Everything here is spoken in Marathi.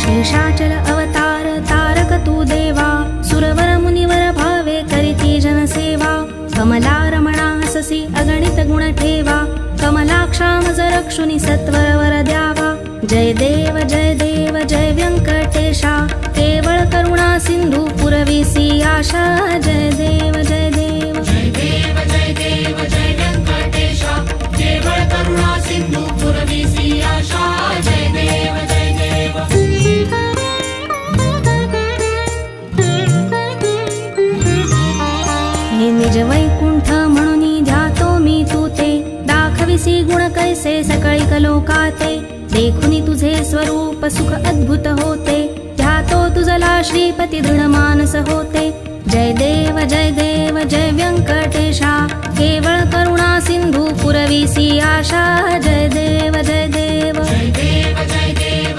शेषाचल अवतार तारक तू देवा, सुरवर मुनिवर भावे करीती जनसेवा. कमला रमणाससी अगणित गुण ठेवा, कमलाक्षामज रक्षुनी सत्वर वर द्यावा. जय देव जय व्यंकटेशा, केवळ करुणा सिंधू पुरविसी आशा. जय देव जय देव जय देव जय व्यंकटेशा, केवळ करुणा सिंधू पुरविसी आशा. जय देव जय देव. हे निज वैकुंठ म्हणून ध्यातो मी तू ते, दाखविसी गुण कैसे सकळी कलोकाते. देखुनी तुझे स्वरूप सुख अद्भुत होते, ध्यातो तुझला श्रीपती दृढ मानस होते. जय देव जय व्यंकटेशा, केवळ करुणा सिंधू पुरविसी आशा. जय देव जय देव जय देव